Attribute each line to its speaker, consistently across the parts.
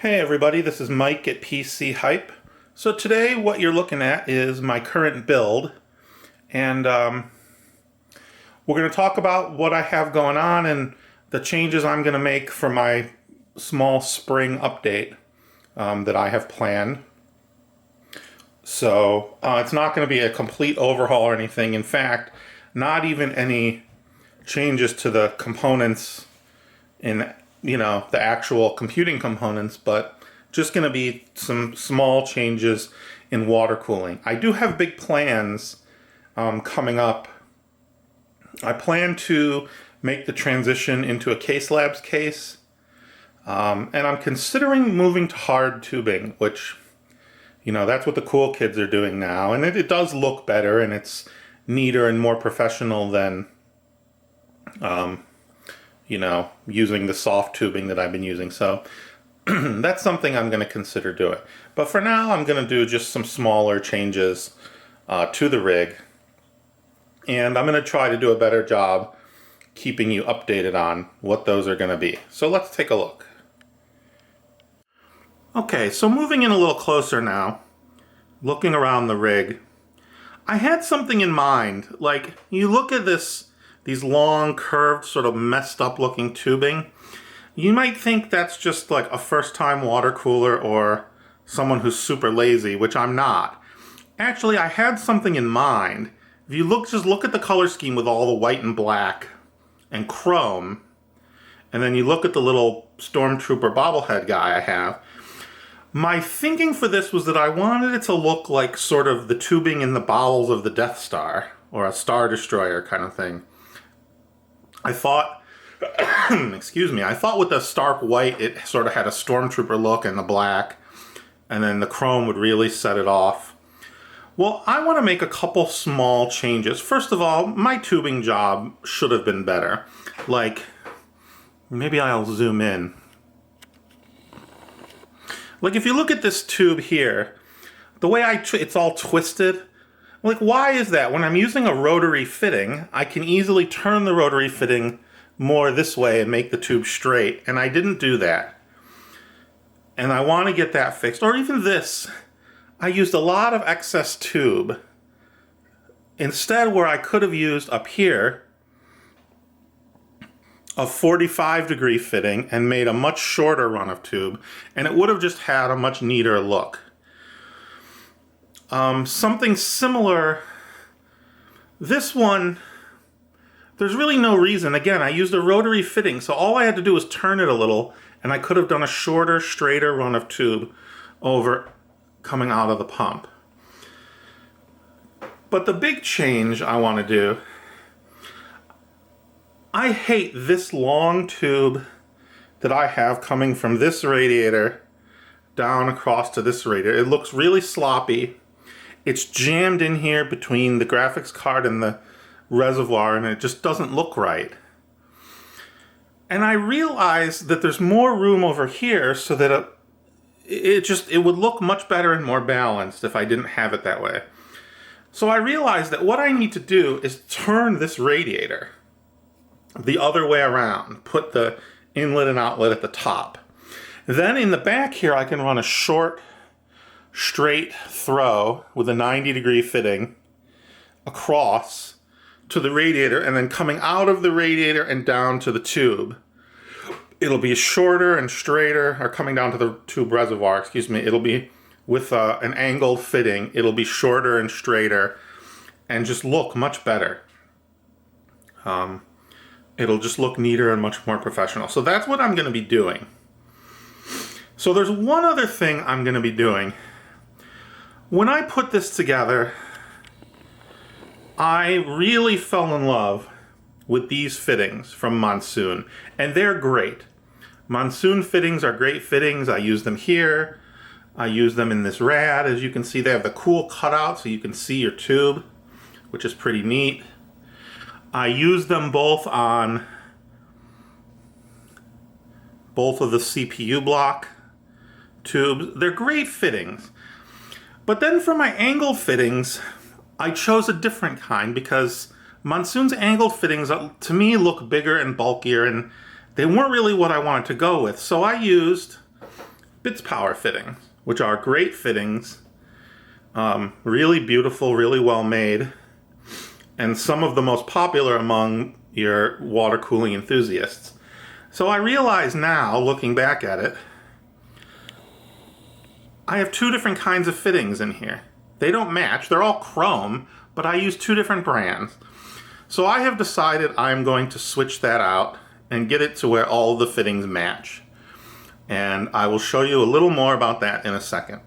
Speaker 1: Hey everybody, this is Mike at PC Hype. So today what you're looking at is my current build, and we're going to talk about what I have going on and the changes I'm going to make for my small spring update that I have planned. So it's not going to be a complete overhaul or anything. In fact, not even any changes to the components in the actual computing components, but just going to be some small changes in water cooling. I do have big plans coming up. I plan to make the transition into a Case Labs case, and I'm considering moving to hard tubing, which, that's what the cool kids are doing now, and it does look better, and it's neater and more professional than using the soft tubing that I've been using. So that's something I'm going to consider doing. But for now, I'm going to do just some smaller changes to the rig. And I'm going to try to do a better job keeping you updated on what those are going to be. So let's take a look. Okay, so moving in a little closer now, looking around the rig, I had something in mind. Like, you look at these long, curved, sort of messed up looking tubing. You might think that's just like a first-time water cooler or someone who's super lazy, which I'm not. Actually, I had something in mind. If you just look at the color scheme with all the white and black and chrome, and then you look at the little Stormtrooper bobblehead guy I have, my thinking for this was that I wanted it to look like sort of the tubing in the bowels of the Death Star, or a Star Destroyer kind of thing. I thought, excuse me, I thought with the stark white it sort of had a Stormtrooper look and the black, and then the chrome would really set it off. Well, I want to make a couple small changes. First of all, my tubing job should have been better. Like, maybe I'll zoom in. Like, if you look at this tube here, the way it's all twisted. Like, why is that? When I'm using a rotary fitting, I can easily turn the rotary fitting more this way and make the tube straight, and I didn't do that. And I want to get that fixed. Or even this. I used a lot of excess tube. Instead, where I could have used up here a 45-degree fitting and made a much shorter run of tube, and it would have just had a much neater look. Something similar, this one, there's really no reason. Again, I used a rotary fitting, so all I had to do was turn it a little, and I could have done a shorter, straighter run of tube over coming out of the pump. But the big change I want to do, I hate this long tube that I have coming from this radiator down across to this radiator. It looks really sloppy. It's jammed in here between the graphics card and the reservoir, and it just doesn't look right. And I realized that there's more room over here so that it would look much better and more balanced if I didn't have it that way. So I realized that what I need to do is turn this radiator the other way around, put the inlet and outlet at the top. Then in the back here I can run a short, straight throw with a 90-degree fitting across to the radiator, and then coming out of the radiator and down to the tube. It'll be shorter and straighter, or coming down to the tube reservoir, excuse me. It'll be with an angled fitting. It'll be shorter and straighter and just look much better. It'll just look neater and much more professional. So that's what I'm going to be doing. So there's one other thing I'm going to be doing. When I put this together, I really fell in love with these fittings from Monsoon, and they're great. Monsoon fittings are great fittings. I use them here. I use them in this rad. As you can see, they have the cool cutout so you can see your tube, which is pretty neat. I use them both on both of the CPU block tubes. They're great fittings. But then for my angled fittings, I chose a different kind because Monsoon's angled fittings, to me, look bigger and bulkier, and they weren't really what I wanted to go with. So I used Bits Power fittings, which are great fittings, really beautiful, really well made, and some of the most popular among your water cooling enthusiasts. So I realize now, looking back at it, I have two different kinds of fittings in here. They don't match, they're all chrome, but I use two different brands. So I have decided I'm going to switch that out and get it to where all the fittings match. And I will show you a little more about that in a second.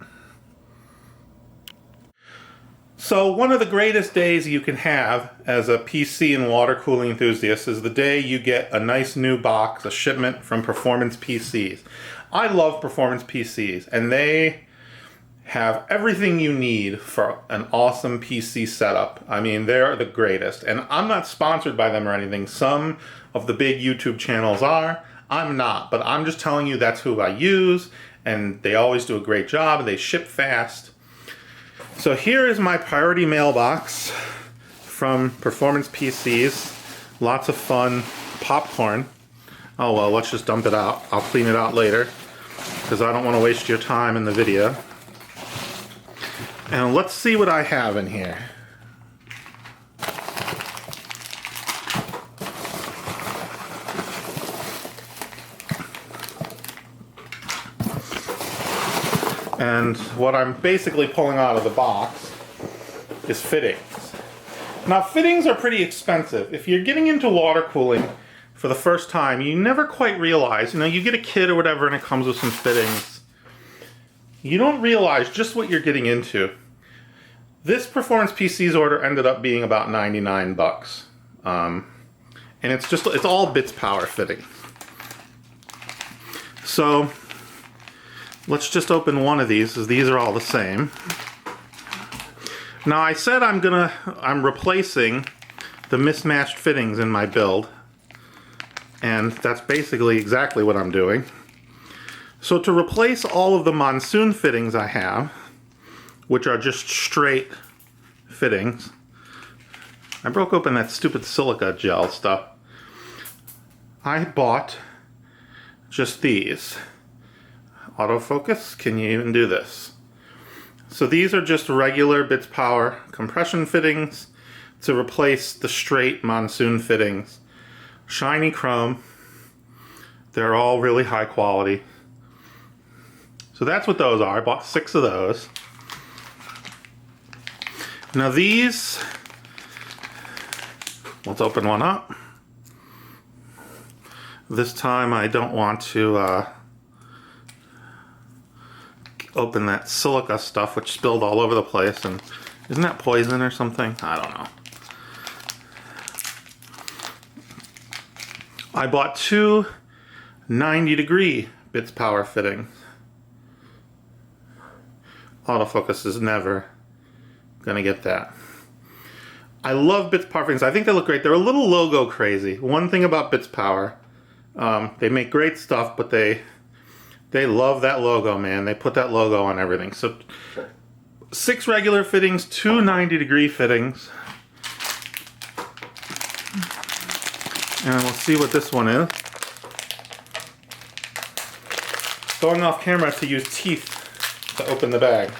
Speaker 1: So one of the greatest days you can have as a PC and water cooling enthusiast is the day you get a nice new box, a shipment from Performance PCs. I love Performance PCs, and they have everything you need for an awesome PC setup. I mean, they're the greatest. And I'm not sponsored by them or anything. Some of the big YouTube channels are. I'm not, but I'm just telling you that's who I use, and they always do a great job, and they ship fast. So here is my priority mailbox from Performance PCs. Lots of fun popcorn. Oh well, let's just dump it out. I'll clean it out later, because I don't want to waste your time in the video. And let's see what I have in here. And what I'm basically pulling out of the box is fittings. Now, fittings are pretty expensive. If you're getting into water cooling for the first time, you never quite realize, you get a kit or whatever and it comes with some fittings. You don't realize just what you're getting into. This Performance PC's order ended up being about 99 bucks. And it's all Bits Power fitting. So let's just open one of these, as these are all the same. Now I said I'm replacing the mismatched fittings in my build, and that's basically exactly what I'm doing. So to replace all of the Monsoon fittings I have, which are just straight fittings, I broke open that stupid silica gel stuff. I bought just these. Autofocus, can you even do this? So these are just regular Bits Power compression fittings to replace the straight Monsoon fittings. Shiny chrome. They're all really high quality. So that's what those are. I bought 6 of those. Now these, let's open one up. This time I don't want to open that silica stuff, which spilled all over the place, and isn't that poison or something? I don't know. I bought 2 90-degree Bits Power fittings. Autofocus is never gonna get that. I love Bits Power fittings. I think they look great. They're a little logo crazy. One thing about Bits Power, they make great stuff, but they love that logo, man. They put that logo on everything. So 6 regular fittings, 2 90-degree fittings. And we'll see what this one is. Going off camera to use teeth to open the bag.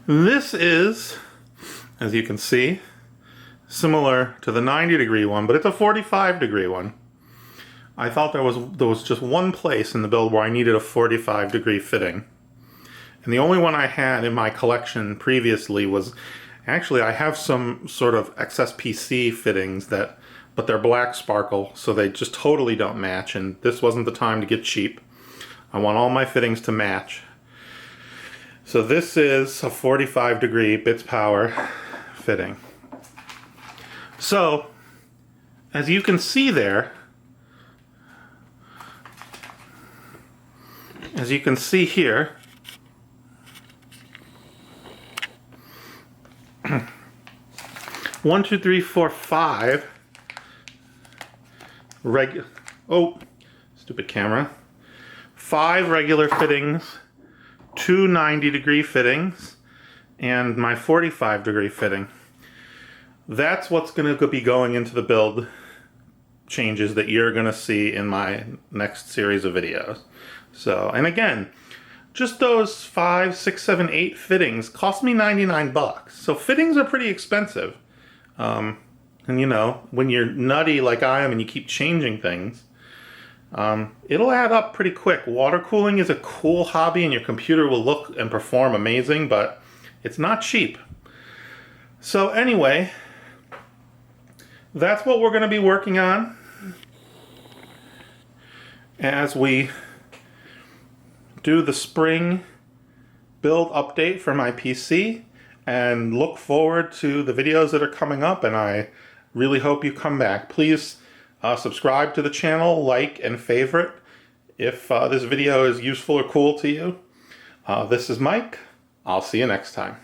Speaker 1: This is, as you can see, similar to the 90-degree one, but it's a 45-degree one. I thought there was just one place in the build where I needed a 45-degree fitting. And the only one I had in my collection previously was, actually I have some sort of XSPC fittings but they're black sparkle, so they just totally don't match, and this wasn't the time to get cheap. I want all my fittings to match. So this is a 45-degree Bits Power fitting. So, as you can see there, as you can see here, one, two, three, four, 5 stupid camera. 5 regular fittings, 2 90-degree fittings, and my 45-degree fitting. That's what's going to be going into the build changes that you're going to see in my next series of videos. So, and again, just those 5, 6, 7, 8 fittings cost me 99 bucks. So fittings are pretty expensive. And you know, when you're nutty like I am and you keep changing things, it'll add up pretty quick. Water cooling is a cool hobby and your computer will look and perform amazing, but it's not cheap. So anyway, that's what we're going to be working on as we do the spring build update for my PC, and look forward to the videos that are coming up, and I really hope you come back. Please subscribe to the channel, like and favorite if this video is useful or cool to you. This is Mike. I'll see you next time.